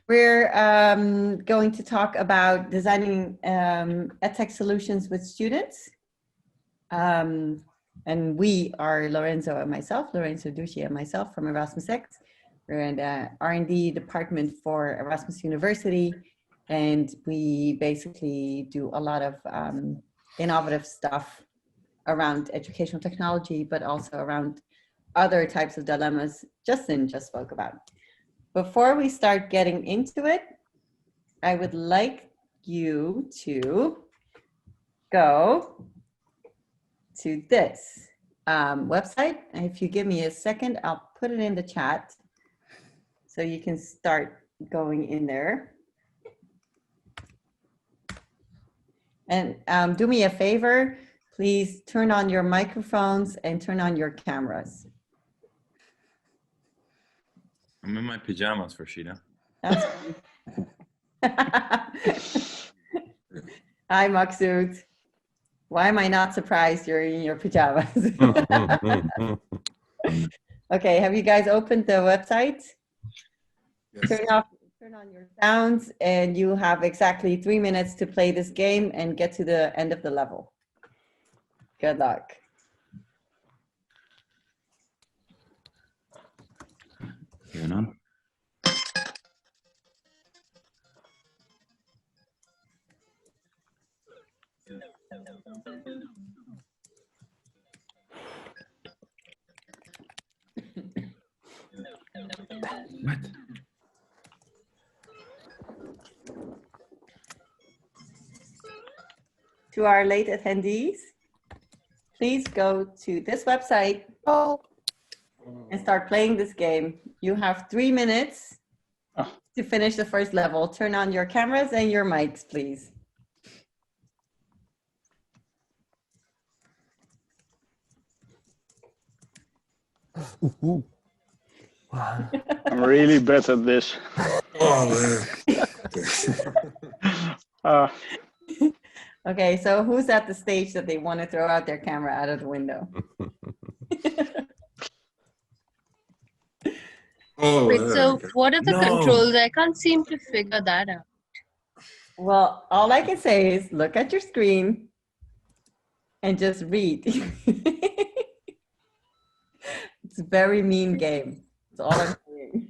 We're going to talk about designing EdTech solutions with students. And we are Lorenzo and myself, Lorenzo, Duchi, and myself from ErasmusX. We're in the R&D department for Erasmus University, and we basically do a lot of innovative stuff around educational technology, but also around other types of dilemmas Justin just spoke about. Before we start getting into it, I would like you to go to this website. If you give me a second, I'll put it in the chat so you can start going in there. And do me a favor, please turn on your microphones and turn on your cameras. I'm in my pajamas, Farshida. That's Hi, Maksud. Why am I not surprised you're in your pajamas? Okay, have you guys opened the website? Yes. Turn on your sounds, and you have exactly 3 minutes to play this game and get to the end of the level. Good luck. Going on. What? To our late attendees, please go to this website and start playing this game. You have 3 minutes to finish the first level. Turn on your cameras and your mics, please. I'm really bad at this. Oh, man. Okay, so who's at the stage that they want to throw out their camera out of the window? Wait, so what are the controls? I can't seem to figure that out. Well, all I can say is look at your screen and just read. It's a very mean game. That's all I'm saying.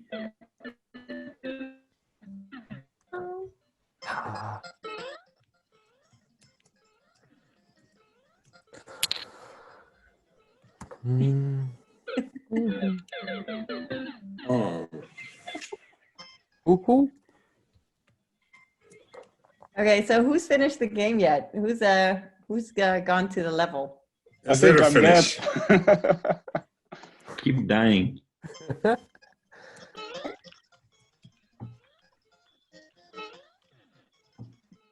Okay, so who's finished the game yet? Who's gone to the level? I think I'm dead. Keep dying.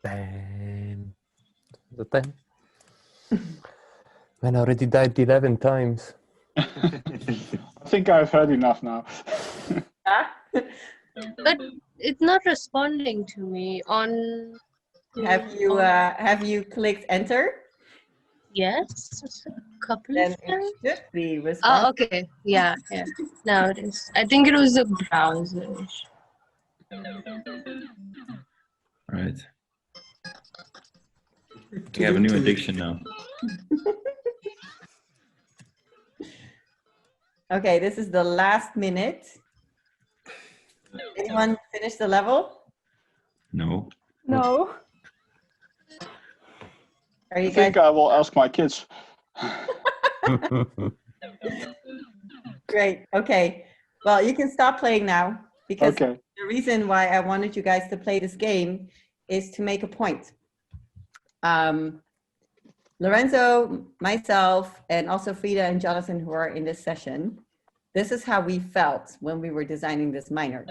Damn. The 10. Man, I already died 11 times. I think I've heard enough now. But it's not responding to me on. Have you clicked enter? Yes, a couple Then of times. it should be responding. Oh, okay. Yeah. Now it is. I think it was the browser. Right. We have a new addiction now. Okay, this is the last minute. Anyone finish the level? No. No. Are you I think I will ask my kids. Great. Okay. Well, you can stop playing now because Okay. the reason why I wanted you guys to play this game is to make a point. Lorenzo, myself, and also Frida and Jonathan, who are in this session, this is how we felt when we were designing this minor.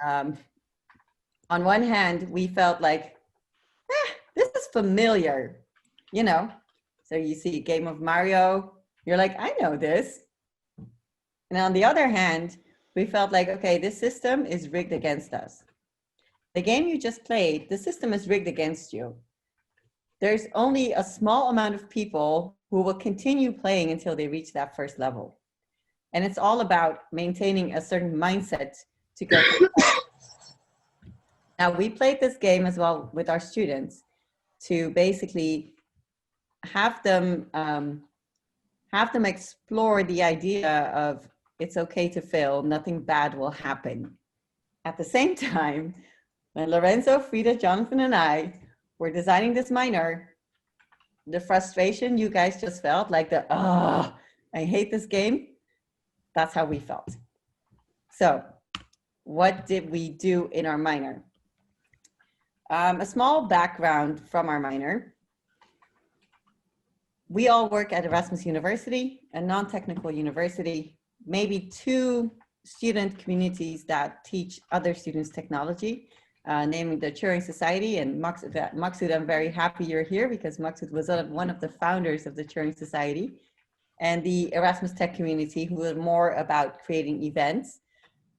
On one hand, we felt like, this is familiar, you know? So you see a game of Mario, you're like, I know this. And on the other hand, we felt like, okay, this system is rigged against us. The game you just played, the system is rigged against you. There's only a small amount of people who will continue playing until they reach that first level. And it's all about maintaining a certain mindset to go. Now, we played this game as well with our students to basically have them explore the idea of it's okay to fail, nothing bad will happen. At the same time, when Lorenzo, Frida, Jonathan, and I were designing this minor, the frustration you guys just felt, like the, oh, I hate this game, that's how we felt. So what did we do in our minor? A small background from our minor. We all work at Erasmus University, a non-technical university, maybe 2 student communities that teach other students technology, namely the Turing Society and Maksud. I'm very happy you're here because Maksud was one of the founders of the Turing Society, and the Erasmus Tech community, who are more about creating events.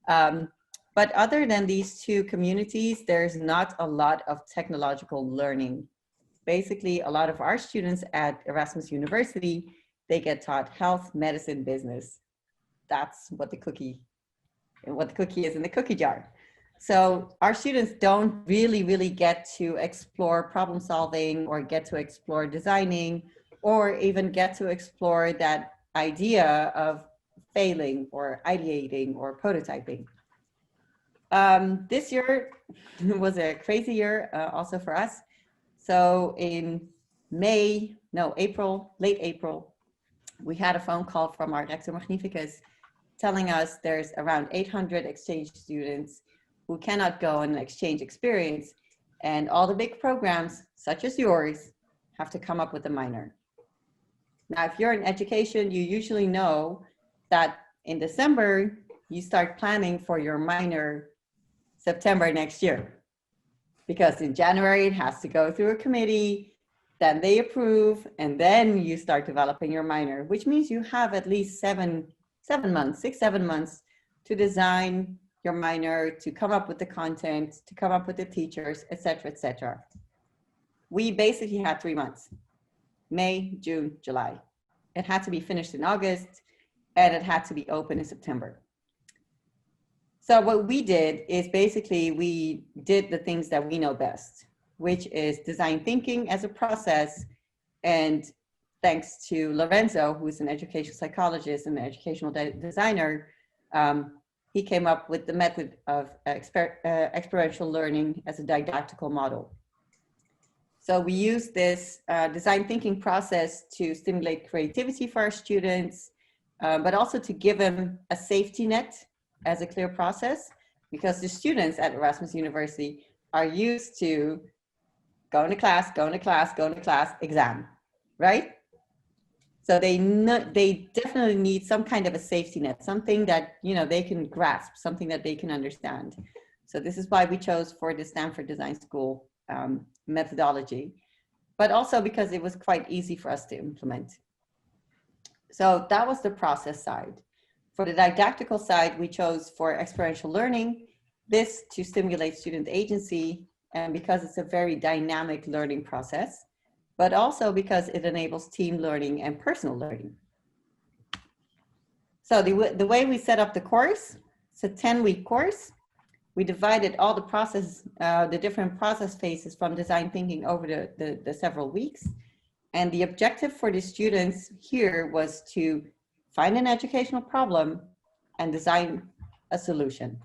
But other than these 2 communities, there's not a lot of technological learning. Basically, a lot of our students at Erasmus University, they get taught health, medicine, business. That's what the cookie is in the cookie jar. So our students don't really get to explore problem solving or get to explore designing or even get to explore that idea of failing or ideating or prototyping. This year was a crazy year also for us. So in late April, we had a phone call from our Rector Magnificus telling us there's around 800 exchange students who cannot go on an exchange experience, and all the big programs, such as yours, have to come up with a minor. Now, if you're in education, you usually know that in December, you start planning for your minor September next year. Because in January, it has to go through a committee, then they approve, and then you start developing your minor, which means you have at least 6, 7 months to design your minor, to come up with the content, to come up with the teachers, etc., etc. We basically had 3 months, May, June, July. It had to be finished in August, and it had to be open in September. So what we did is basically we did the things that we know best, which is design thinking as a process. And thanks to Lorenzo, who's an educational psychologist and an educational designer, he came up with the method of experiential learning as a didactical model. So we use this design thinking process to stimulate creativity for our students, but also to give them a safety net as a clear process, because the students at Erasmus University are used to going to class, exam, right? So they definitely need some kind of a safety net, something that they can grasp, something that they can understand. So this is why we chose for the Stanford Design School methodology, but also because it was quite easy for us to implement. So that was the process side. For the didactical side, we chose for experiential learning, this to stimulate student agency, and because it's a very dynamic learning process, but also because it enables team learning and personal learning. So the way we set up the course, it's a 10-week course. We divided all the process, the different process phases from design thinking over the several weeks. And the objective for the students here was to find an educational problem and design a solution.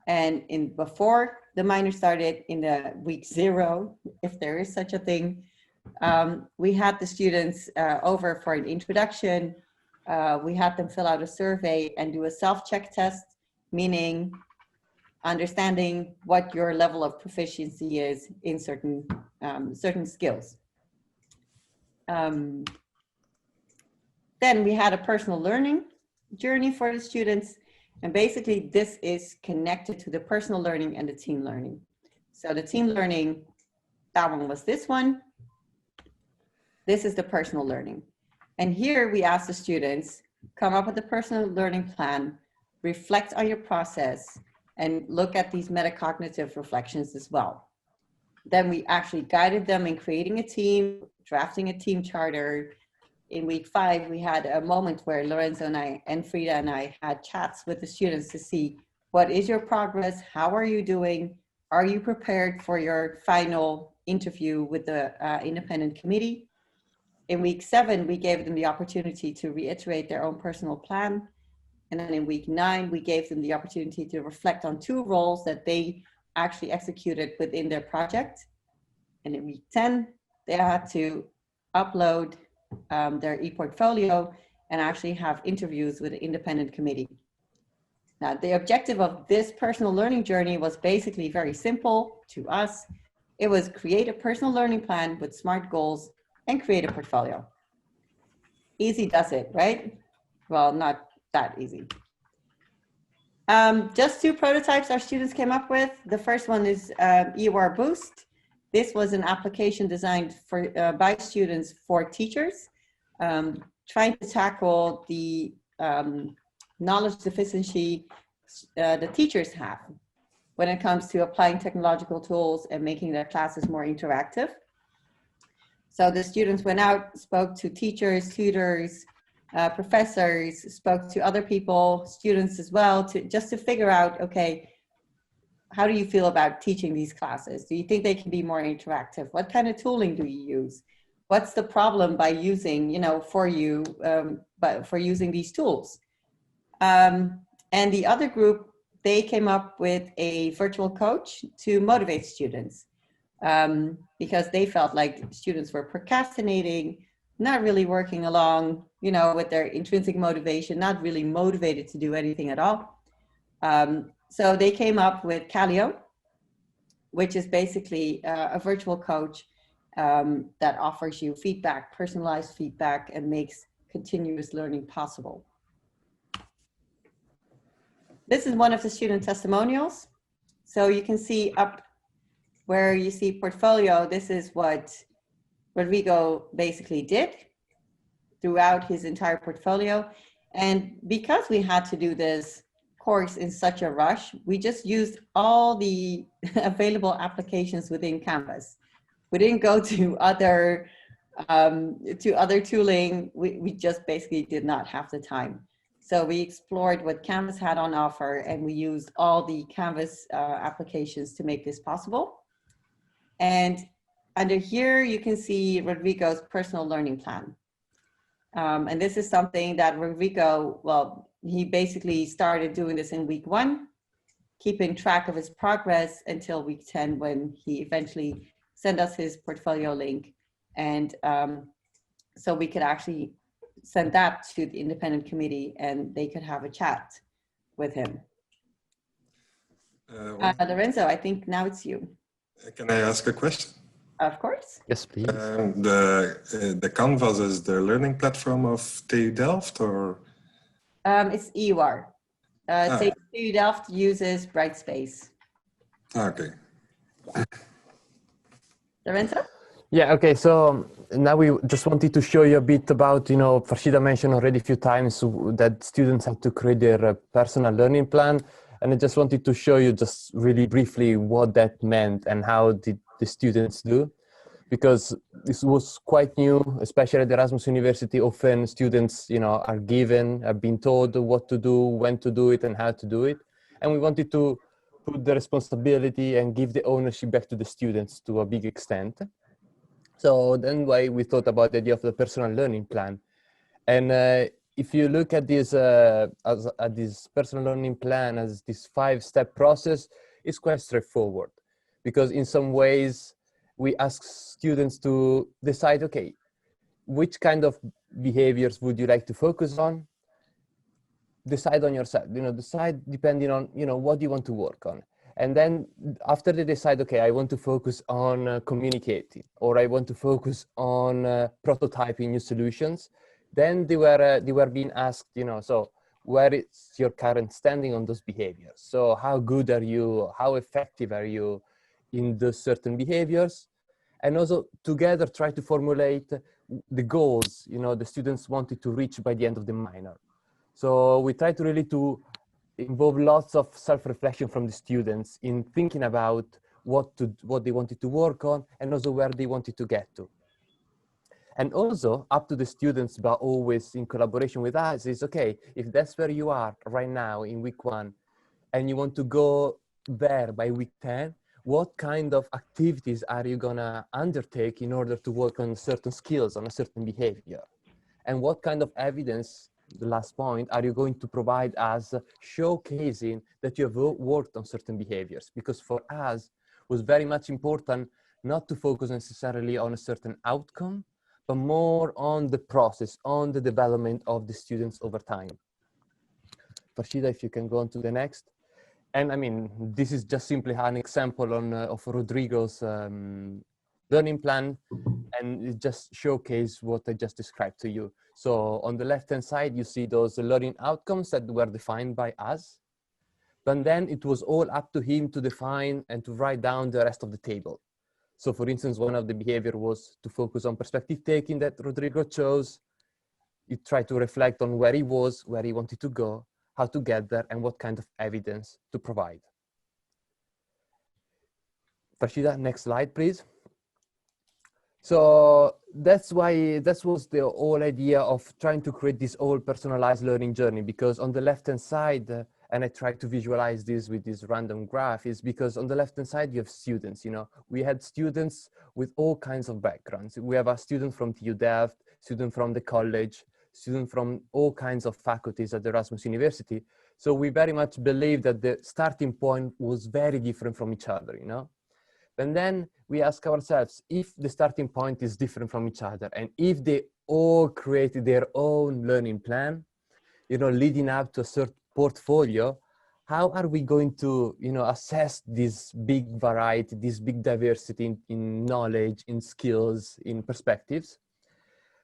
And before the minor started, in the week 0, if there is such a thing, we had the students over for an introduction. We had them fill out a survey and do a self-check test, meaning understanding what your level of proficiency is in certain skills. Then we had a personal learning journey for the students. And basically this is connected to the personal learning and the team learning. So the team learning, that one was this one. This is the personal learning. And here we ask the students, come up with a personal learning plan, reflect on your process, and look at these metacognitive reflections as well. Then we actually guided them in creating a team, drafting a team charter. In week 5, we had a moment where Lorenzo and I and Frida and I had chats with the students to see what is your progress, how are you doing, are you prepared for your final interview with the independent committee? In week 7, we gave them the opportunity to reiterate their own personal plan. And then in week 9, we gave them the opportunity to reflect on 2 roles that they actually executed within their project. And in week 10, they had to upload their e-portfolio and actually have interviews with the independent committee. Now, the objective of this personal learning journey was basically very simple to us. It was create a personal learning plan with SMART goals and create a portfolio. Easy does it, right? Well, not that easy. Just 2 prototypes our students came up with. The first one is EOR Boost. This was an application designed for by students for teachers, trying to tackle the knowledge deficiency the teachers have when it comes to applying technological tools and making their classes more interactive. So the students went out, spoke to teachers, tutors, professors, spoke to other people, students as well, just to figure out, okay, how do you feel about teaching these classes? Do you think they can be more interactive? What kind of tooling do you use? What's the problem by using, for using these tools? And the other group, they came up with a virtual coach to motivate students because they felt like students were procrastinating, not really working along, with their intrinsic motivation, not really motivated to do anything at all. So they came up with Calio, which is basically a virtual coach that offers you feedback, personalized feedback, and makes continuous learning possible. This is one of the student testimonials. So you can see up where you see portfolio, this is what Rodrigo basically did throughout his entire portfolio. And because we had to do this course in such a rush, we just used all the available applications within Canvas. We didn't go to other tooling. We just basically did not have the time. So we explored what Canvas had on offer, and we used all the Canvas applications to make this possible. And under here, you can see Rodrigo's personal learning plan. And this is something that Rodrigo, well, he basically started doing this in week 1, keeping track of his progress until week 10, when he eventually sent us his portfolio link. And so we could actually send that to the independent committee and they could have a chat with him. Lorenzo, I think now it's you. Can I ask a question? Of course. Yes, please. The Canvas is the learning platform of TU Delft, or? It's EUR. So TU Delft uses Brightspace. Okay. Lorenzo? Yeah, okay, so now we just wanted to show you a bit about, Farshida mentioned already a few times that students have to create their personal learning plan. And I just wanted to show you just really briefly what that meant and how did the students do. Because this was quite new, especially at the Erasmus University. Often students, are been told what to do, when to do it, and how to do it. And we wanted to put the responsibility and give the ownership back to the students to a big extent. So then why we thought about the idea of the personal learning plan. And if you look at this, at this personal learning plan as this 5-step process, it's quite straightforward. Because in some ways, we ask students to decide, okay, which kind of behaviors would you like to focus on? Decide on yourself, decide depending on, what you want to work on. And then after they decide, okay, I want to focus on communicating, or I want to focus on prototyping new solutions, then they were being asked, so where is your current standing on those behaviors? So how good are you? How effective are you in those certain behaviors? And also together try to formulate the goals, the students wanted to reach by the end of the minor. So we try to really to involve lots of self-reflection from the students in thinking about what they wanted to work on and also where they wanted to get to. And also up to the students, but always in collaboration with us, is okay, if that's where you are right now in week 1 and you want to go there by week 10, what kind of activities are you gonna undertake in order to work on certain skills, on a certain behavior? And what kind of evidence, the last point, are you going to provide as showcasing that you have worked on certain behaviors? Because for us, it was very much important not to focus necessarily on a certain outcome, but more on the process, on the development of the students over time. Farshida, if you can go on to the next. And I mean, this is just simply an example of Rodrigo's learning plan, and it just showcase what I just described to you. So on the left-hand side, you see those learning outcomes that were defined by us, but then it was all up to him to define and to write down the rest of the table. So for instance, one of the behavior was to focus on perspective taking that Rodrigo chose. He tried to reflect on where he was, where he wanted to go, how to get there, and what kind of evidence to provide. Farshida, next slide, please. So that was the whole idea of trying to create this all personalized learning journey, because on the left-hand side, and I tried to visualize this with this random graph, is because on the left-hand side, you have students, you know, we had students with all kinds of backgrounds. We have a student from TU Delft, student from the college, student from all kinds of faculties at the Erasmus University. So we very much believe that the starting point was very different from each other, you know? And then we ask ourselves, if the starting point is different from each other, and if they all created their own learning plan, you know, leading up to a certain portfolio, how are we going to, you know, assess this big variety, this big diversity in knowledge, in skills, in perspectives?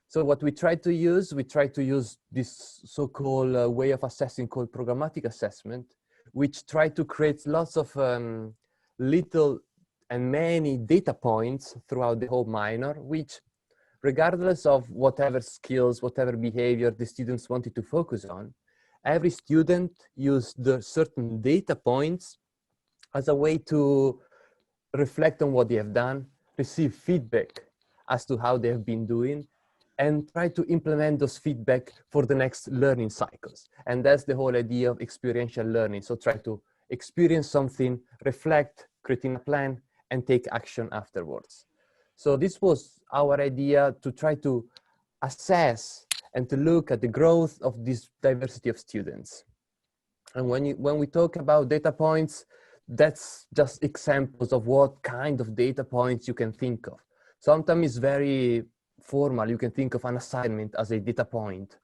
So what we try to use this so-called way of assessing called programmatic assessment, which try to create lots of little and many data points throughout the whole minor, which regardless of whatever skills, whatever behavior the students wanted to focus on, every student used the certain data points as a way to reflect on what they have done, receive feedback as to how they have been doing, and try to implement those feedback for the next learning cycles. And that's the whole idea of experiential learning. So try to experience something, reflect, creating a plan, and take action afterwards. So this was our idea, to try to assess and to look at the growth of this diversity of students. And when we talk about data points, that's just examples of what kind of data points you can think of. Sometimes it's very formal. You can think of an assignment as a data point,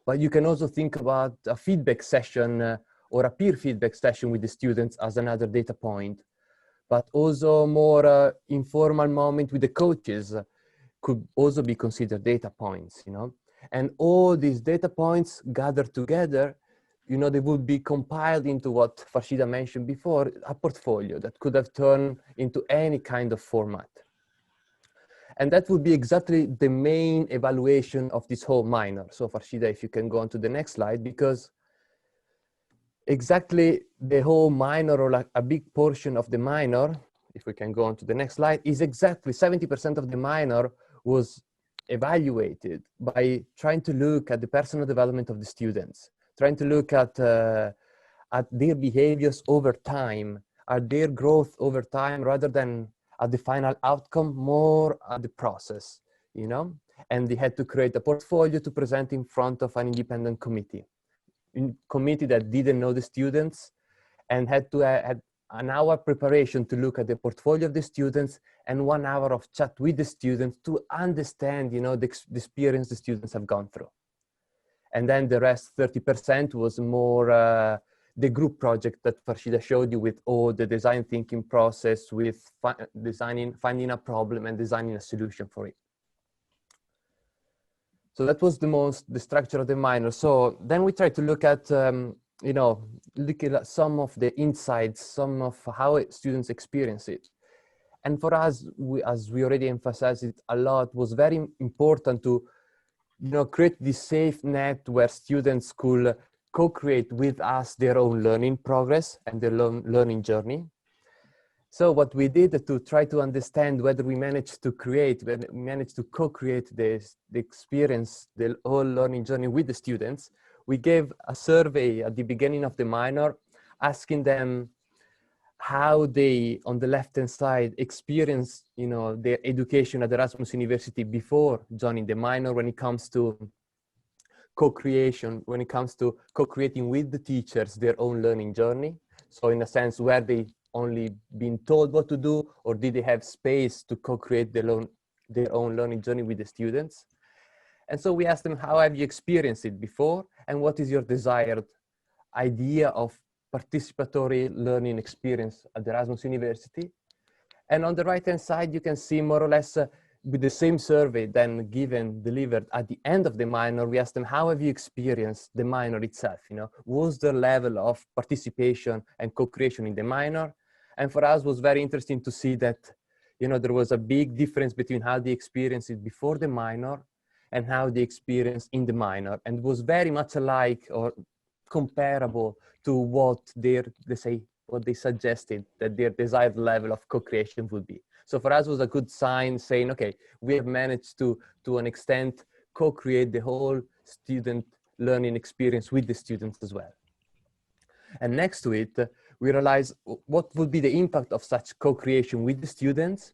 but you can also think about a feedback session or a peer feedback session with the students as another data point. But also more informal moment with the coaches could also be considered data points, you know. And all these data points gathered together, you know, they would be compiled into what Farshida mentioned before, a portfolio that could have turned into any kind of format. And that would be exactly the main evaluation of this whole minor. So Farshida, if you can go on to the next slide, because exactly the whole minor, or like a big portion of the minor, if we can go on to the next slide, is exactly 70% of the minor was evaluated by trying to look at the personal development of the students, trying to look at their behaviors over time, at their growth over time, rather than at the final outcome, more at the process, you know? And they had to create a portfolio to present in front of an independent committee. Committee that didn't know the students, and had to had an hour preparation to look at the portfolio of the students and 1 hour of chat with the students to understand, you know, the experience the students have gone through. And then the rest, 30%, was more the group project that Farshida showed you, with all the design thinking process, with finding a problem and designing a solution for it. So that was the structure of the minor. So then we tried to look at, you know, looking at some of the insights, some of how students experience it. And for us, as we already emphasized it a lot, was very important to, you know, create this safe net where students could co-create with us their own learning progress and their learning journey. So what we did to try to understand whether we managed to co-create the experience, the whole learning journey with the students, we gave a survey at the beginning of the minor, asking them how they, on the left-hand side, experience, you know, their education at Erasmus University before joining the minor when it comes to co-creation, when it comes to co-creating with the teachers their own learning journey. So in a sense, where they only been told what to do, or did they have space to co-create their own learning journey with the students? And so we asked them, how have you experienced it before? And what is your desired idea of participatory learning experience at Erasmus University? And on the right-hand side, you can see more or less with the same survey then delivered at the end of the minor, we asked them, how have you experienced the minor itself? You know, was the level of participation and co-creation in the minor? And for us, it was very interesting to see that, you know, there was a big difference between how they experienced it before the minor and how they experienced in the minor. And it was very much alike or comparable to what what they suggested that their desired level of co-creation would be. So for us, it was a good sign saying, okay, we have managed to an extent, co-create the whole student learning experience with the students as well. And next to it, we realized what would be the impact of such co-creation with the students.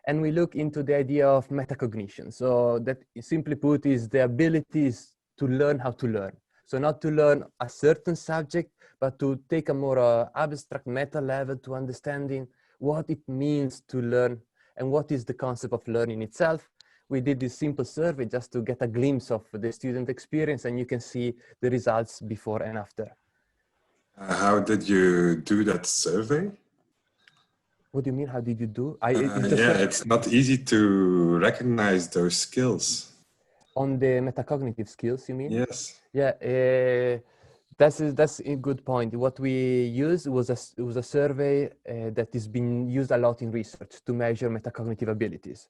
And we look into the idea of metacognition. So that, simply put, is the abilities to learn how to learn. So not to learn a certain subject, but to take a more abstract meta level to understanding what it means to learn and what is the concept of learning itself. We did this simple survey just to get a glimpse of the student experience, and you can see the results before and after. How did you do that survey? What do you mean, how did you do? It's not easy to recognize those skills. On the metacognitive skills, you mean? Yes. Yeah, that's a good point. What we used was a survey that is being used a lot in research to measure metacognitive abilities.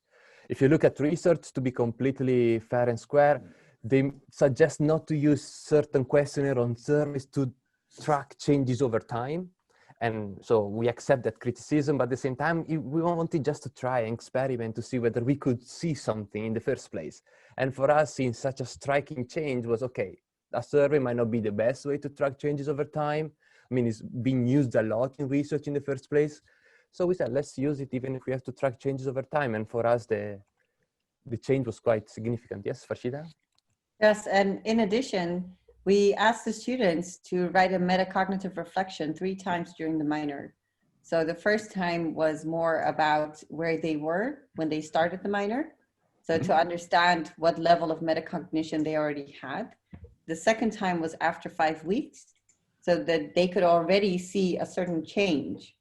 If you look at research, to be completely fair and square, they suggest not to use certain questionnaire on surveys to track changes over time. And so we accept that criticism, but at the same time, we wanted just to try and experiment to see whether we could see something in the first place. And for us, seeing such a striking change was, okay, a survey might not be the best way to track changes over time. I mean, it's being used a lot in research in the first place. So we said, let's use it even if we have to track changes over time. And for us, the change was quite significant. Yes, Farshida? Yes, and in addition, we asked the students to write a metacognitive reflection 3 times during the minor. So the first time was more about where they were when they started the minor. So to understand what level of metacognition they already had. The second time was after 5 weeks, so that they could already see a certain change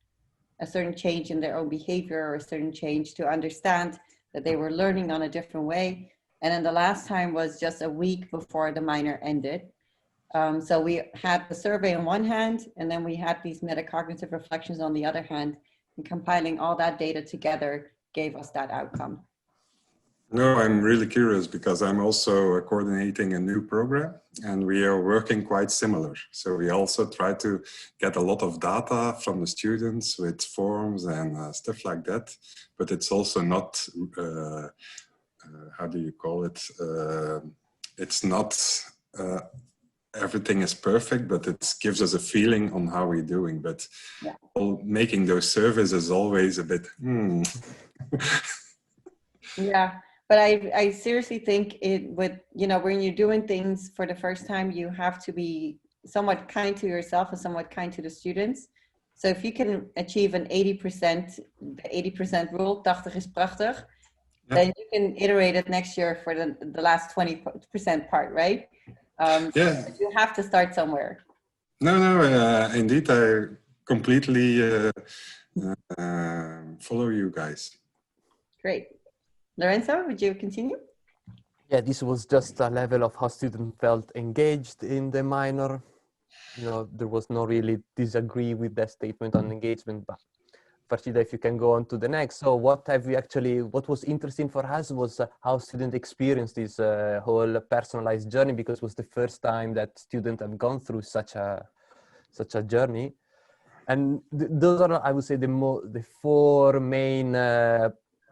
in their own behavior, or a certain change to understand that they were learning on a different way. And then the last time was just a week before the minor ended. So we had the survey on one hand, and then we had these metacognitive reflections on the other hand, and compiling all that data together gave us that outcome. No, I'm really curious because I'm also coordinating a new program and we are working quite similar. So we also try to get a lot of data from the students with forms and stuff like that. But it's also not, how do you call it? It's not everything is perfect, but it gives us a feeling on how we're doing. But yeah, making those surveys is always a bit, Yeah. But I seriously think when you're doing things for the first time, you have to be somewhat kind to yourself and somewhat kind to the students. So if you can achieve an 80%, the 80% rule, 80 is prachtig, then you can iterate it next year for the last 20% part, right? Yeah. You have to start somewhere. No, indeed, I completely follow you guys. Great. Lorenzo, would you continue? Yeah, this was just a level of how students felt engaged in the minor. You know, there was no really disagree with that statement on engagement, but Farshida, if you can go on to the next. So what was interesting for us was how students experienced this whole personalized journey, because it was the first time that students have gone through such a journey. And those are, I would say, the 4 main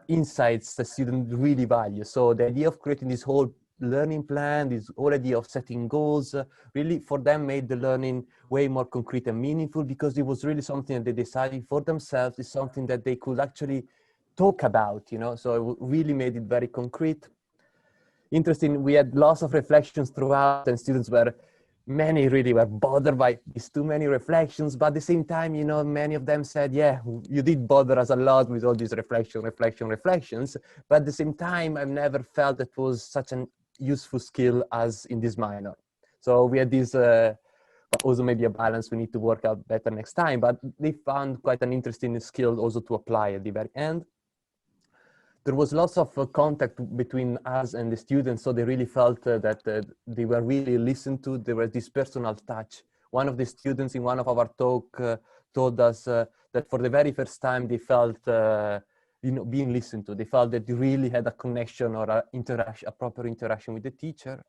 insights the students really value. So the idea of creating this whole learning plan, this whole idea of setting goals, really for them made the learning way more concrete and meaningful, because it was really something that they decided for themselves. It's something that they could actually talk about, you know, so it really made it very concrete. Interesting, we had lots of reflections throughout, and students were, many really were bothered by these too many reflections, but at the same time, you know, many of them said, yeah, you did bother us a lot with all these reflections, but at the same time, I've never felt it was such an useful skill as in this minor. So we had this, but also maybe a balance we need to work out better next time, but they found quite an interesting skill also to apply at the very end. There was lots of contact between us and the students, so they really felt that they were really listened to. There was this personal touch. One of the students in one of our talk told us that for the very first time they felt you know, being listened to. They felt that they really had a connection or a proper interaction with the teacher.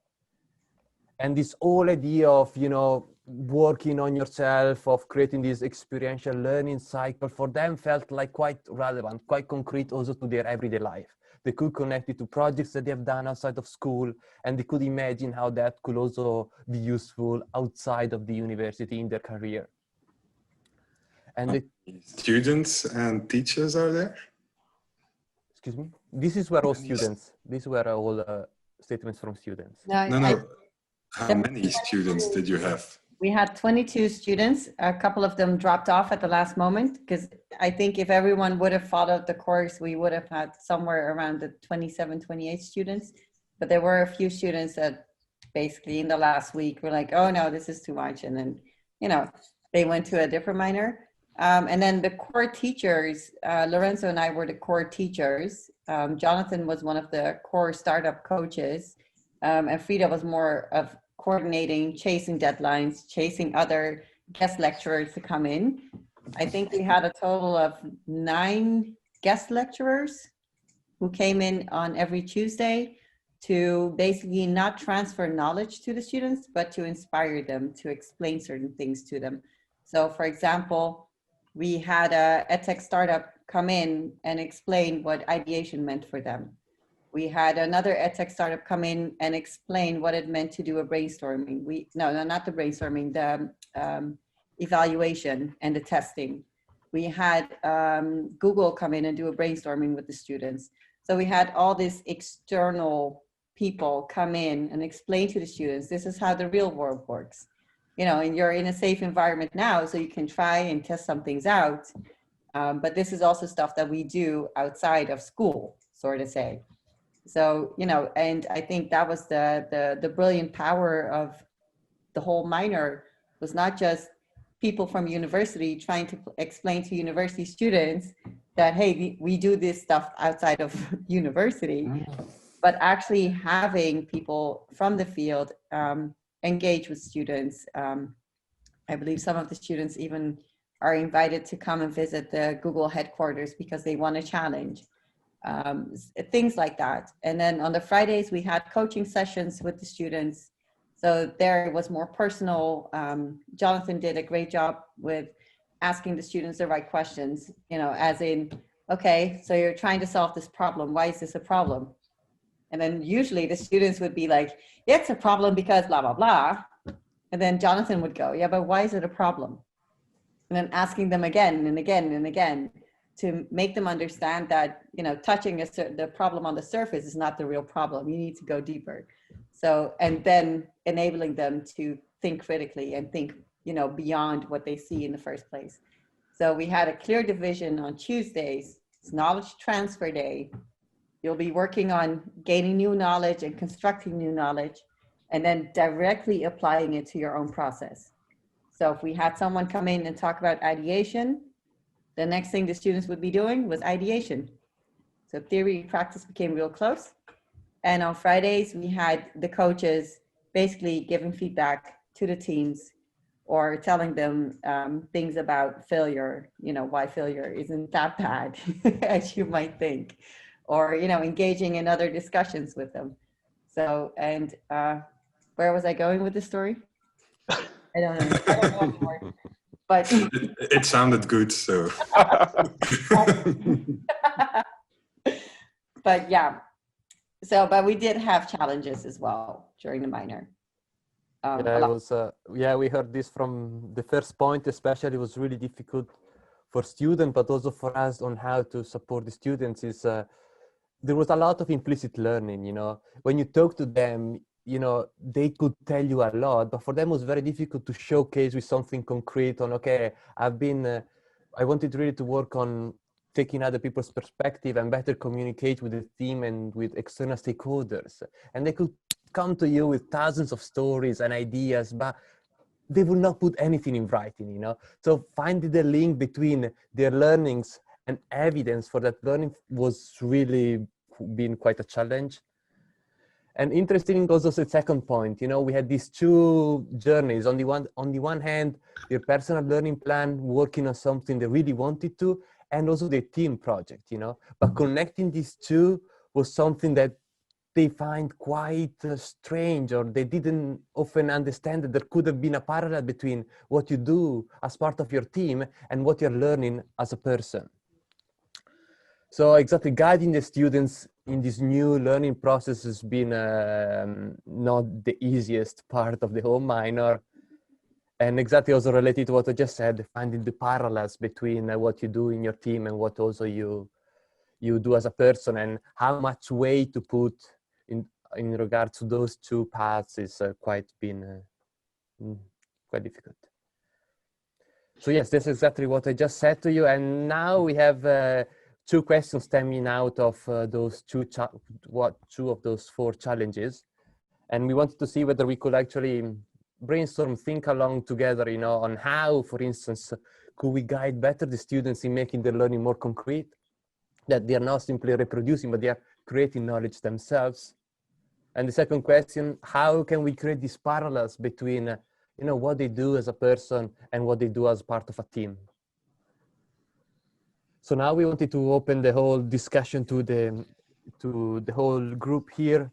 And this whole idea of, you know, working on yourself, of creating this experiential learning cycle, for them felt like quite relevant, quite concrete also to their everyday life. They could connect it to projects that they have done outside of school, and they could imagine how that could also be useful outside of the university in their career. And the students and teachers are there? Excuse me? This is where all students, these were all statements from students. No. How many students did you have? We had 22 students. A couple of them dropped off at the last moment, because I think if everyone would have followed the course, we would have had somewhere around the 27, 28 students. But there were a few students that basically in the last week were like, oh no, this is too much. And then, you know, they went to a different minor. And then the core teachers, Lorenzo and I were the core teachers. Jonathan was one of the core startup coaches. And Frida was more of coordinating, chasing deadlines, chasing other guest lecturers to come in. I think we had a total of 9 guest lecturers who came in on every Tuesday to basically not transfer knowledge to the students, but to inspire them, to explain certain things to them. So for example, we had a EdTech startup come in and explain what ideation meant for them. We had another EdTech startup come in and explain what it meant to do a brainstorming. No, not the brainstorming, the evaluation and the testing. We had Google come in and do a brainstorming with the students. So we had all these external people come in and explain to the students, this is how the real world works. You know, and you're in a safe environment now, so you can try and test some things out. But this is also stuff that we do outside of school, sort of say. So, you know, and I think that was the brilliant power of the whole minor, was not just people from university trying to explain to university students that, hey, we do this stuff outside of university, but actually having people from the field engage with students. I believe some of the students even are invited to come and visit the Google headquarters because they want a challenge. Things like that. And then on the Fridays, we had coaching sessions with the students. So there it was more personal. Jonathan did a great job with asking the students the right questions, you know, as in, okay, so you're trying to solve this problem. Why is this a problem? And then usually the students would be like, yeah, it's a problem because blah, blah, blah. And then Jonathan would go, yeah, but why is it a problem? And then asking them again and again and again to make them understand that, you know, touching the problem on the surface is not the real problem. You need to go deeper. So, and then enabling them to think critically and think, you know, beyond what they see in the first place. So we had a clear division on Tuesdays. It's knowledge transfer day. You'll be working on gaining new knowledge and constructing new knowledge, and then directly applying it to your own process. So if we had someone come in and talk about ideation, the next thing the students would be doing was ideation. So theory and practice became real close. And on Fridays, we had the coaches basically giving feedback to the teams or telling them things about failure, you know, why failure isn't that bad as you might think, or, you know, engaging in other discussions with them. So, and where was I going with this story? I don't know anymore. But it sounded good, so. But yeah, So, but we did have challenges as well during the minor. Yeah, A it lot. was, yeah, we heard this from the first point, especially. It was really difficult for students, but also for us on how to support the students. Is there was a lot of implicit learning, you know. When you talk to them, you know, they could tell you a lot, but for them it was very difficult to showcase with something concrete on, okay, I wanted really to work on taking other people's perspective and better communicate with the team and with external stakeholders. And they could come to you with thousands of stories and ideas, but they will not put anything in writing, you know. So finding the link between their learnings and evidence for that learning was really been quite a challenge. And interesting also the second point, you know, we had these two journeys. On the one hand, their personal learning plan, working on something they really wanted to, and also the team project, you know. But connecting these two was something that they find quite strange, or they didn't often understand that there could have been a parallel between what you do as part of your team and what you're learning as a person. So exactly guiding the students in this new learning process has been not the easiest part of the whole minor. And exactly also related to what I just said, finding the parallels between what you do in your team and what also you do as a person, and how much weight to put in regard to those two paths is quite difficult. So yes, that's exactly what I just said to you. And now we have two questions stemming out of those two of those four challenges. And we wanted to see whether we could actually brainstorm, think along together, you know, on how, for instance, could we guide better the students in making their learning more concrete, that they are not simply reproducing, but they are creating knowledge themselves. And the second question, how can we create these parallels between, you know, what they do as a person and what they do as part of a team? So now we wanted to open the whole discussion to the whole group here.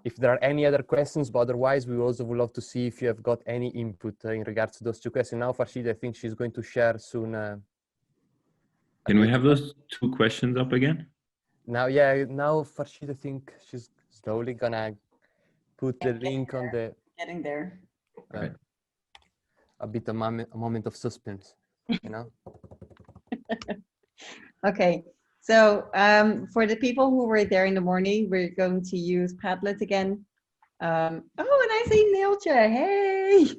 If there are any other questions, but otherwise we also would love to see if you have got any input in regards to those two questions. Now Farshida, I think she's going to share soon. Can we have those two questions up again? Now, yeah, now Farshida, I think she's slowly gonna put the link on the... Getting there. Right. A bit a moment of suspense, you know? Okay, so for the people who were there in the morning, we're going to use Padlet again. Oh, and I see Neeltje, hey!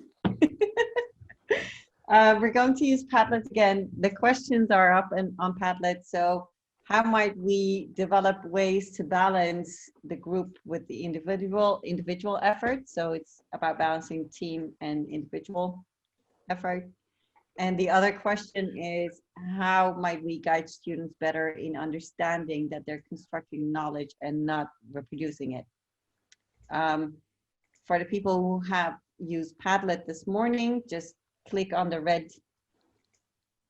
We're going to use Padlet again. The questions are up on Padlet, so how might we develop ways to balance the group with the individual effort? So it's about balancing team and individual effort. And the other question is, how might we guide students better in understanding that they're constructing knowledge and not reproducing it? For the people who have used Padlet this morning, just click on the red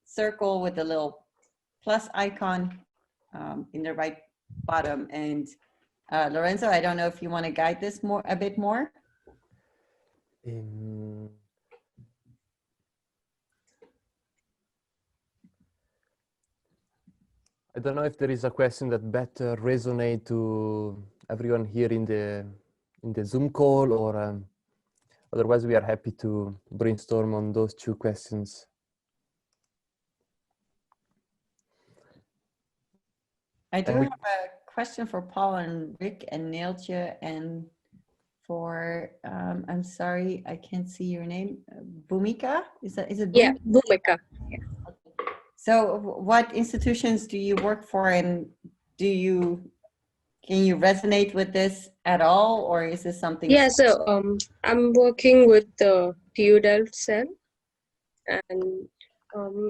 circle with the little plus icon in the right bottom. And Lorenzo, I don't know if you want to guide this a bit more. I don't know if there is a question that better resonate to everyone here in the Zoom call, or otherwise we are happy to brainstorm on those two questions. I do have a question for Paul and Rick and Neeltje, and for I'm sorry, I can't see your name. Bhumika? Is it? Yeah, Bhumika. Yeah. So what institutions do you work for, and can you resonate with this at all, or is this something? Yeah, so I'm working with the TU Delft cell, and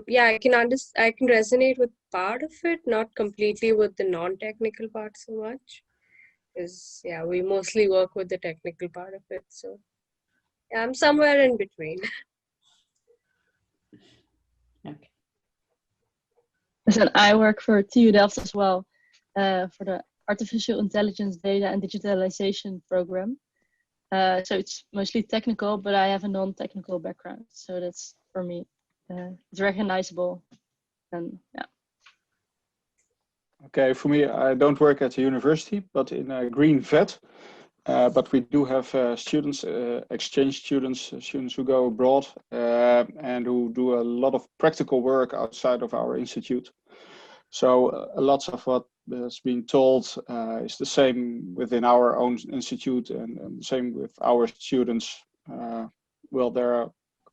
yeah, I can resonate with part of it, not completely with the non-technical part so much, because yeah, we mostly work with the technical part of it. So yeah, I'm somewhere in between. Okay. So I work for TU Delft as well, for the Artificial Intelligence Data and Digitalization program. So it's mostly technical, but I have a non-technical background. So that's, for me, it's recognizable. And yeah. Okay, for me, I don't work at a university, but in a green vet. But we do have students, exchange students, students who go abroad and who do a lot of practical work outside of our institute. So lots of what is being told is the same within our own institute and the same with our students. Well, there are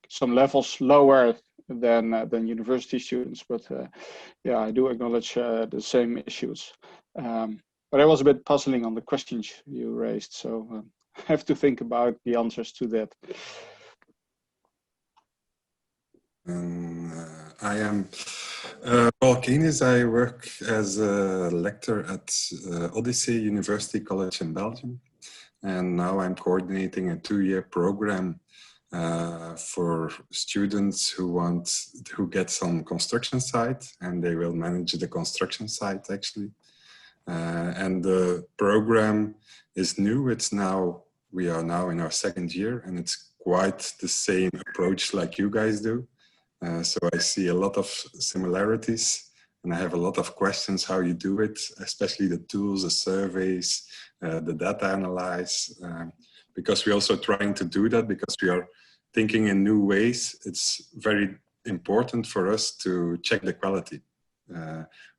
some levels lower than university students, but yeah, I do acknowledge the same issues. But I was a bit puzzling on the questions you raised, so I have to think about the answers to that. I am Paul Keynes. I work as a lecturer at Odyssey University College in Belgium. And now I'm coordinating a 2-year program for students who get some construction site, and they will manage the construction site actually. And the program is new. We are now in our 2nd year, and it's quite the same approach like you guys do. So I see a lot of similarities, and I have a lot of questions how you do it, especially the tools, the surveys, the data analyze, because we're also trying to do that because we are thinking in new ways. It's very important for us to check the quality.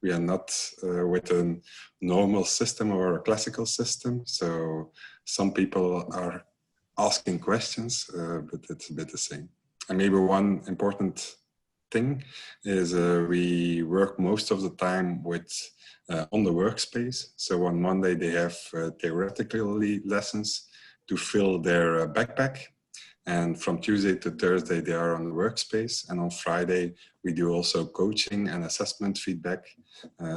We are not with a normal system or a classical system. So some people are asking questions, but it's a bit the same. And maybe one important thing is we work most of the time with on the workspace. So on Monday they have theoretically lessons to fill their backpack. And from Tuesday to Thursday, they are on the workspace. And on Friday, we do also coaching and assessment feedback.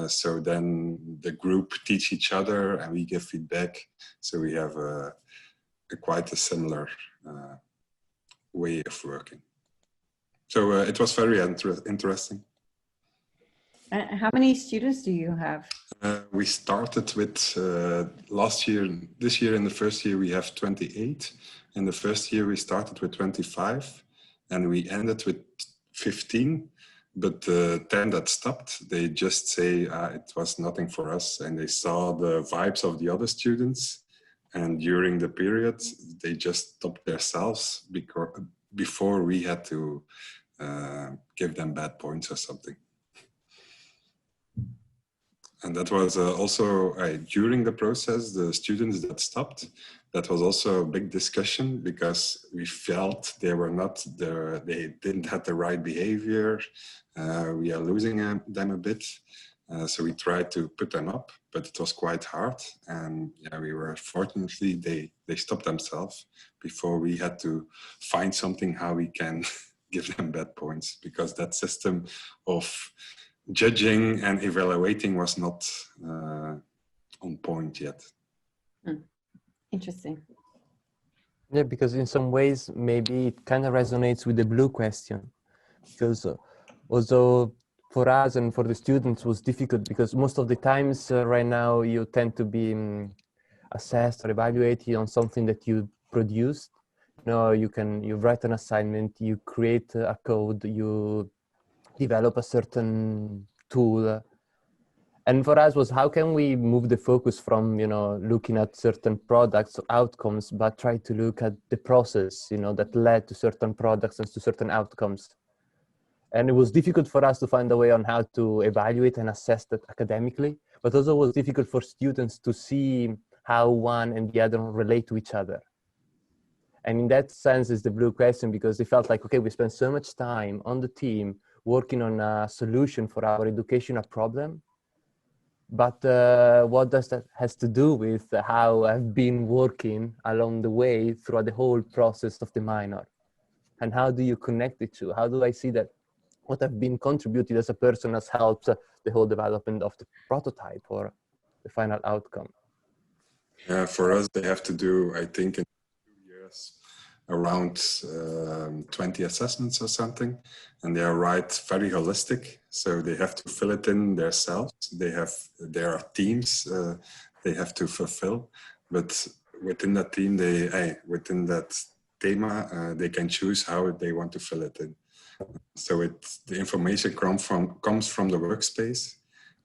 So then the group teach each other and we give feedback. So we have quite a similar way of working. So it was very interesting. How many students do you have? We started with this year in the first year, we have 28. In the first year, we started with 25 and we ended with 15, but the 10 that stopped, they just say it was nothing for us, and they saw the vibes of the other students. And during the period, they just stopped themselves before we had to give them bad points or something. And that was also during the process, the students that stopped, that was also a big discussion because we felt they didn't have the right behavior. We are losing them a bit. So we tried to put them up, but it was quite hard. And yeah, fortunately, they stopped themselves before we had to find something how we can give them bad points, because that system of judging and evaluating was not on point yet. Interesting. Yeah, because in some ways, maybe it kind of resonates with the blue question. Because although for us and for the students was difficult, because most of the times right now you tend to be assessed or evaluated on something that you produced. You write an assignment, you create a code, you develop a certain tool. And for us was, how can we move the focus from, looking at certain products or outcomes, but try to look at the process, that led to certain products and to certain outcomes. And it was difficult for us to find a way on how to evaluate and assess that academically, but also was difficult for students to see how one and the other relate to each other. And in that sense is the blue question, because it felt like, okay, we spent so much time on the team working on a solution for our educational problem. But what does that has to do with how I've been working along the way throughout the whole process of the minor? And how do you connect the two? How do I see that what I've been contributed as a person has helped the whole development of the prototype or the final outcome? Yeah, for us, they have to do, I think, in 2 years, around 20 assessments or something. And they are very holistic. So they have to fill it in themselves. There are teams they have to fulfill. But within that team, within that thema, they can choose how they want to fill it in. So the information comes from the workspace.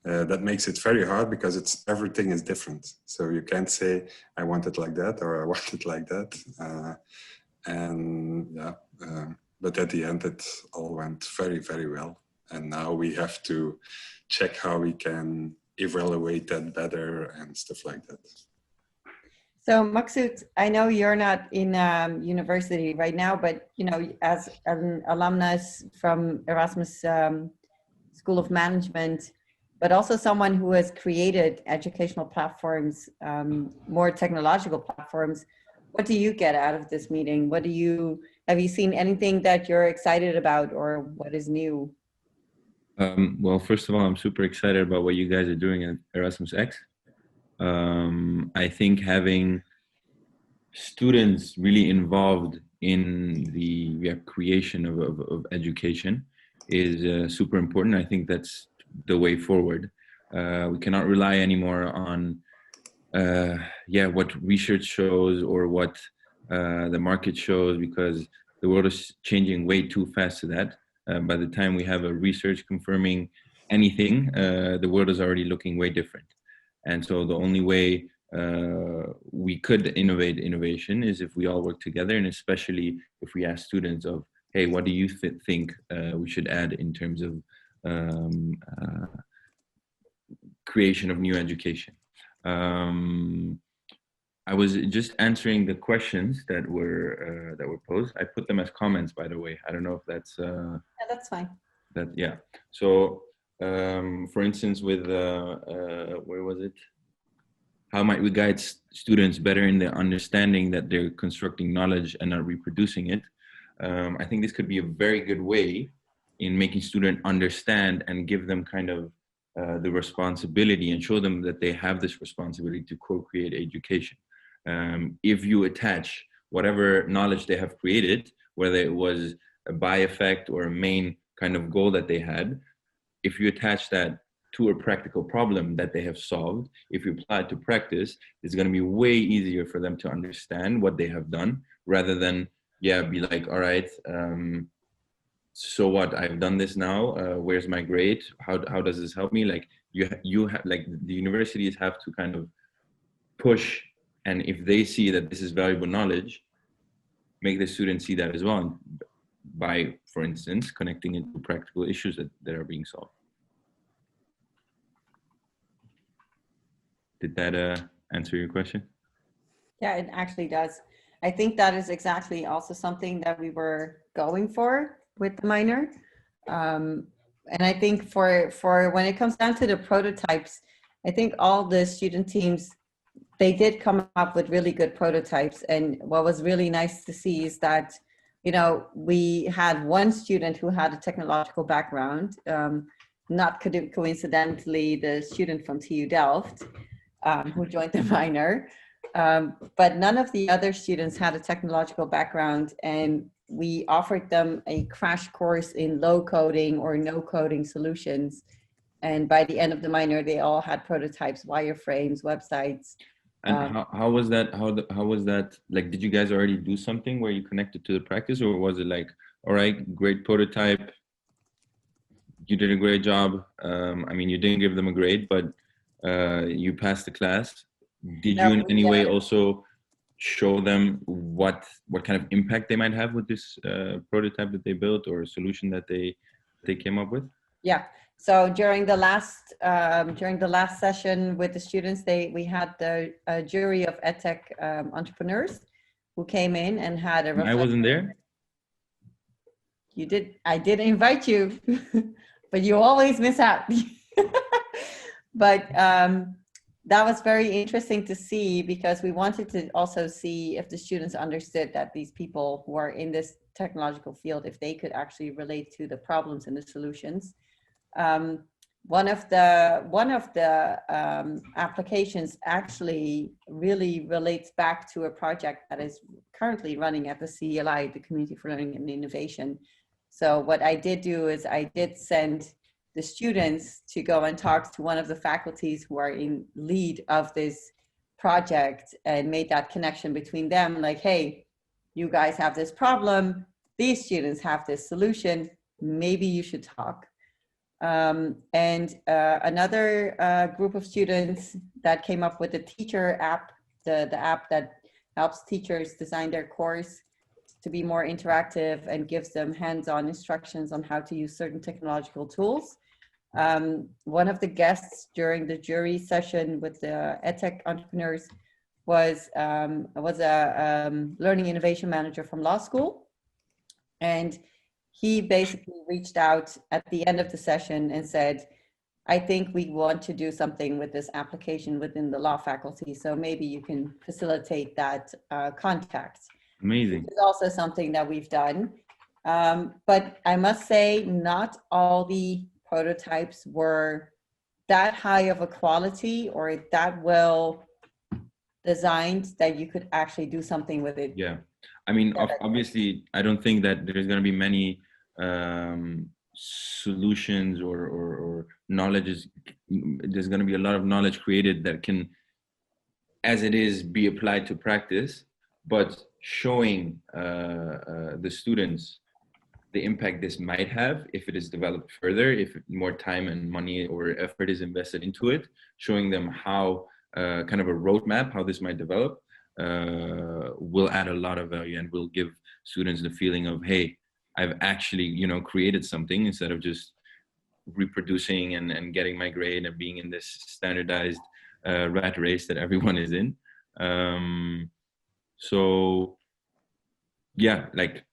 that makes it very hard because everything is different. So you can't say, I want it like that, or I want it like that. But at the end, it all went very, very well. And now we have to check how we can evaluate that better and stuff like that. So Maksud, I know you're not in university right now, but as an alumnus from Erasmus School of Management, but also someone who has created educational platforms, more technological platforms, what do you get out of this meeting? Have you seen anything that you're excited about, or what is new? Well, first of all, I'm super excited about what you guys are doing at ErasmusX. I think having students really involved in the creation of education is super important. I think that's the way forward. We cannot rely anymore on what research shows or what the market shows, because the world is changing way too fast to that. By the time we have a research confirming anything, the world is already looking way different. And so the only way we could innovate innovation is if we all work together, and especially if we ask students of, hey, what do you think we should add in terms of creation of new education? I was just answering the questions that were posed. I put them as comments, by the way. I don't know if that's Yeah, that's fine. So for instance, with where was it? How might we guide students better in their understanding that they're constructing knowledge and not reproducing it? I think this could be a very good way in making students understand and give them kind of the responsibility and show them that they have this responsibility to co-create education. If you attach whatever knowledge they have created, whether it was a by effect or a main kind of goal that they had, if you attach that to a practical problem that they have solved, if you apply it to practice, it's going to be way easier for them to understand what they have done, rather than, be like, all right, so what, I've done this now, where's my grade? How does this help me? Like you have, like, the universities have to kind of push, and if they see that this is valuable knowledge, make the students see that as well, by, for instance, connecting it to practical issues that are being solved. Did that answer your question? Yeah, it actually does. I think that is exactly also something that we were going for with the minor. And I think for when it comes down to the prototypes, I think all the student teams, they did come up with really good prototypes. And what was really nice to see is that, we had one student who had a technological background, not coincidentally the student from TU Delft, who joined the minor. But none of the other students had a technological background, and we offered them a crash course in low coding or no coding solutions. And by the end of the minor, they all had prototypes, wireframes, websites. And how was that? How was that? Like, did you guys already do something where you connected to the practice, or was it like, all right, great prototype, you did a great job. I mean, you didn't give them a grade, but you passed the class. Did you in any way also show them what kind of impact they might have with this prototype that they built, or a solution that they came up with? Yeah. So during the last session with the students, we had the jury of EdTech entrepreneurs who came in and had a reflection. I wasn't there. You did. I did invite you, but you always miss out. But that was very interesting to see, because we wanted to also see if the students understood that these people who are in this technological field, if they could actually relate to the problems and the solutions. One of the applications actually really relates back to a project that is currently running at the CLI, the Community for Learning and Innovation. So what I did do is I did send the students to go and talk to one of the faculties who are in lead of this project, and made that connection between them, like, hey, you guys have this problem, these students have this solution, maybe you should talk. Another group of students that came up with the teacher app, the app that helps teachers design their course to be more interactive and gives them hands-on instructions on how to use certain technological tools. One of the guests during the jury session with the EdTech entrepreneurs was a learning innovation manager from law school. And he basically reached out at the end of the session and said, I think we want to do something with this application within the law faculty. So maybe you can facilitate that contact. Amazing. It's also something that we've done. But I must say, not all the prototypes were that high of a quality or that well designed that you could actually do something with it. Yeah. I mean, obviously, I don't think that there's going to be many solutions or knowledge there's going to be a lot of knowledge created that can, as it is, be applied to practice, but showing the students the impact this might have if it is developed further, if more time and money or effort is invested into it, showing them how kind of a roadmap, how this might develop, will add a lot of value and will give students the feeling of, hey, I've actually, created something instead of just reproducing and getting my grade and being in this standardized rat race that everyone is in. So yeah, like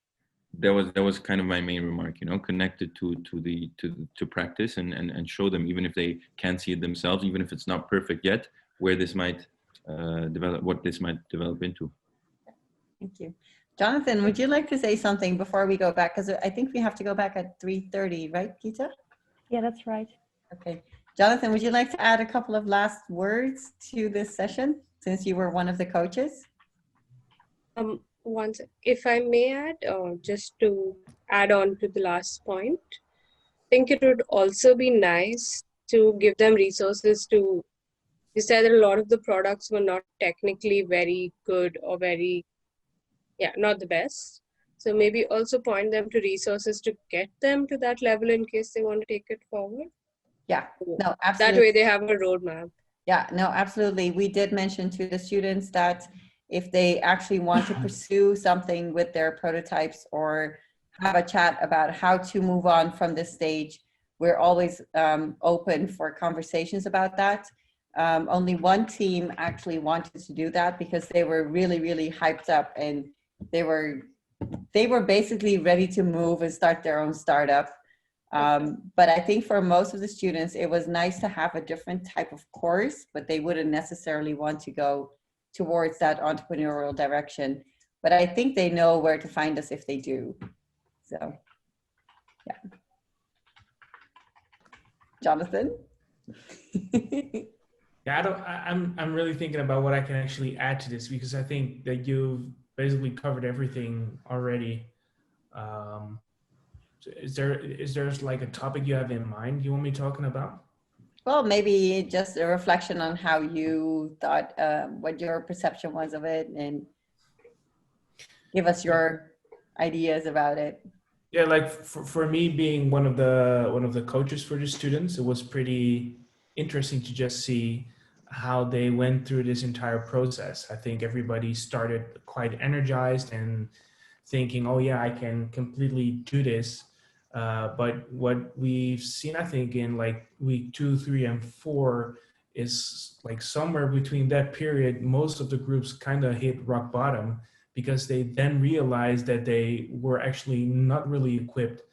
that was kind of my main remark, connected to practice and show them, even if they can't see it themselves, even if it's not perfect yet, where this might develop, what this might develop into. Thank you. Jonathan, would you like to say something before we go back? Because I think we have to go back at 3:30, right, Gita? Yeah, that's right. Okay. Jonathan, would you like to add a couple of last words to this session, since you were one of the coaches? Once, if I may add, just to add on to the last point, I think it would also be nice to give them resources to, you said that a lot of the products were not technically very good or not the best. So maybe also point them to resources to get them to that level in case they want to take it forward. Yeah, no, absolutely. That way they have a roadmap. Yeah, no, absolutely. We did mention to the students that if they actually want to pursue something with their prototypes or have a chat about how to move on from this stage, we're always open for conversations about that. Only one team actually wanted to do that because they were really, really hyped up and they were basically ready to move and start their own startup. But I think for most of the students, it was nice to have a different type of course, but they wouldn't necessarily want to go towards that entrepreneurial direction. But I think they know where to find us if they do. So, yeah. Jonathan? Yeah, I'm really thinking about what I can actually add to this, because I think that you've basically covered everything already. Is there like a topic you have in mind you want me talking about? Well, maybe just a reflection on how you thought, what your perception was of it, and give us your ideas about it. Yeah, like for me, being one of the coaches for the students, it was pretty interesting to just see how they went through this entire process. I think everybody started quite energized and thinking, oh yeah, I can completely do this. But what we've seen, I think, in like week 2, 3, and 4 is like somewhere between that period, most of the groups kind of hit rock bottom, because they then realized that they were actually not really equipped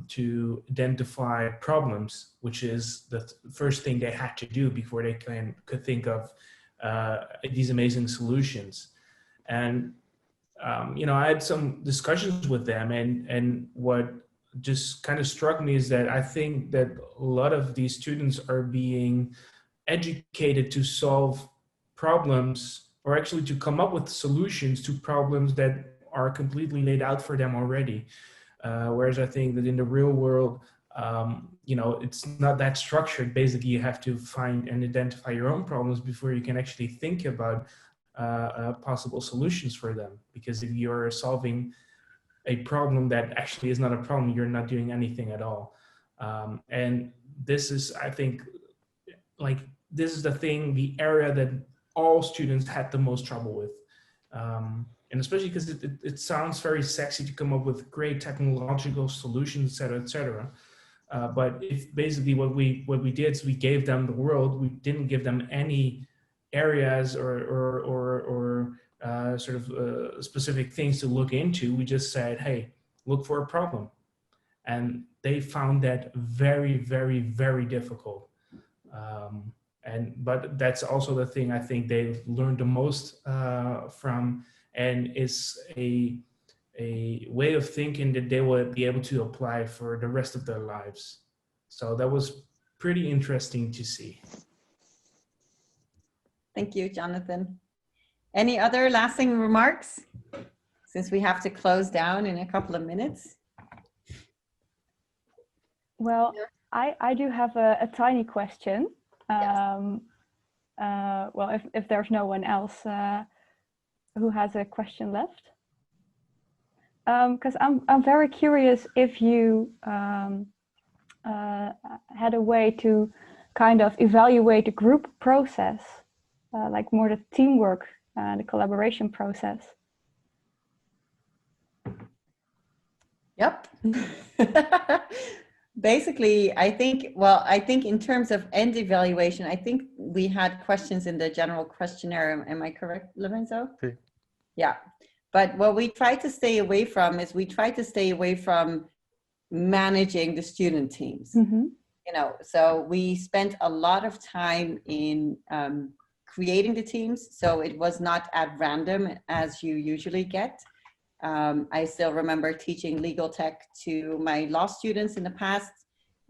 to identify problems, which is the first thing they had to do before they could think of these amazing solutions. And I had some discussions with them, and what just kind of struck me is that I think that a lot of these students are being educated to solve problems, or actually to come up with solutions to problems that are completely laid out for them already. Whereas I think that in the real world, it's not that structured. Basically, you have to find and identify your own problems before you can actually think about possible solutions for them. Because if you're solving a problem that actually is not a problem, you're not doing anything at all. And this is, I think, like, this is the area that all students had the most trouble with. And especially because it sounds very sexy to come up with great technological solutions, et cetera. But if basically what we did is we gave them the world, we didn't give them any areas or sort of specific things to look into. We just said, hey, look for a problem. And they found that very, very, very difficult. But that's also the thing I think they learned the most from, and is a way of thinking that they will be able to apply for the rest of their lives. So that was pretty interesting to see. Thank you, Jonathan. Any other lasting remarks? Since we have to close down in a couple of minutes. Well, I do have a tiny question. Yes. Well, if there's no one else who has a question left. Because I'm very curious if you had a way to kind of evaluate the group process, like more the teamwork, the collaboration process. Yep. Basically, I think in terms of end evaluation, I think we had questions in the general questionnaire. Am I correct, Lorenzo? Okay. Yeah. But what we try to stay away from is managing the student teams. Mm-hmm. You know, so we spent a lot of time in creating the teams. So it was not at random as you usually get. I still remember teaching legal tech to my law students in the past,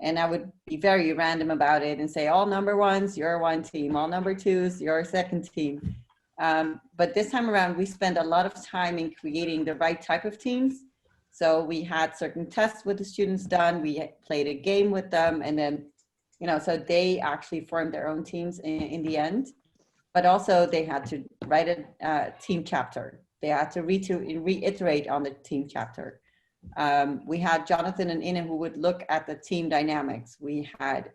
and I would be very random about it and say, all number ones, you're one team, all number twos, you're a second team. But this time around, we spent a lot of time in creating the right type of teams. So we had certain tests with the students done, we played a game with them, and then, you know, so they actually formed their own teams in the end. But also they had to write a team chapter. They had to reiterate on the team chapter. We had Jonathan and Inna who would look at the team dynamics. We had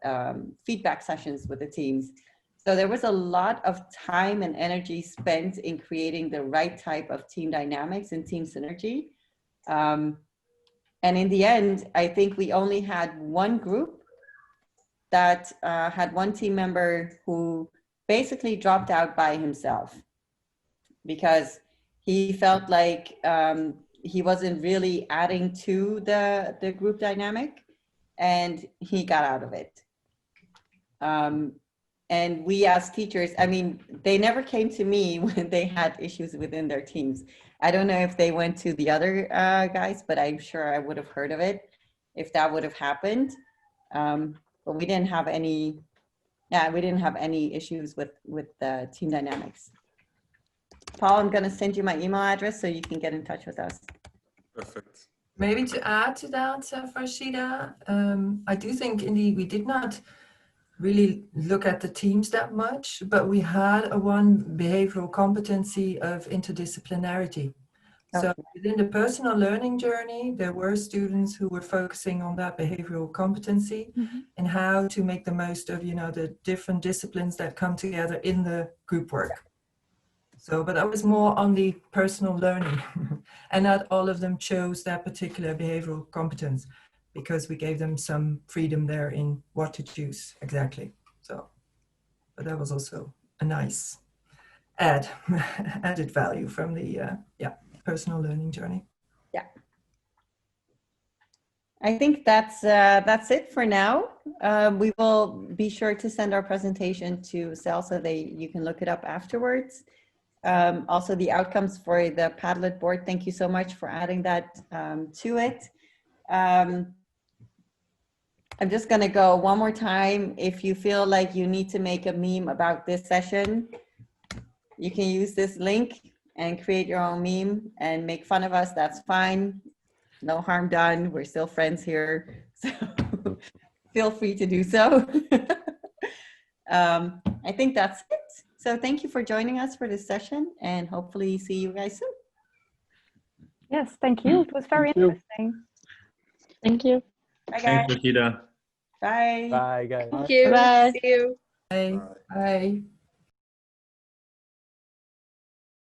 feedback sessions with the teams. So there was a lot of time and energy spent in creating the right type of team dynamics and team synergy. And in the end, I think we only had one group that had one team member who basically dropped out by himself because he felt like he wasn't really adding to the group dynamic, and he got out of it. And we as teachers, I mean, they never came to me when they had issues within their teams. I don't know if they went to the other guys, but I'm sure I would have heard of it if that would have happened. But we didn't have any, we didn't have any issues with the team dynamics. Paul, I'm going to send you my email address so you can get in touch with us. Perfect. Maybe to add to that, Farshida, I do think indeed we did not really look at the teams that much, but we had one behavioral competency of interdisciplinarity. So within the personal learning journey, there were students who were focusing on that behavioral competency and how to make the most of, you know, the different disciplines that come together in the group work. So, but that was more on the personal learning and not all of them chose that particular behavioral competence because we gave them some freedom there in what to choose exactly. So, but that was also a nice added value from the, personal learning journey. Yeah. I think that's it for now. We will be sure to send our presentation to Cell so you can look it up afterwards. Also the outcomes for the Padlet board. Thank you so much for adding that to it. I'm just going to go one more time. If you feel like you need to make a meme about this session, you can use this link and create your own meme and make fun of us. That's fine. No harm done. We're still friends here. So feel free to do so. I think that's it. So thank you for joining us for this session and hopefully see you guys soon. Yes, thank you. It was very interesting. Thank you. Bye, guys. Thanks, Farshida. Bye. Bye, guys. Thank you. Bye. See you. Bye. Bye.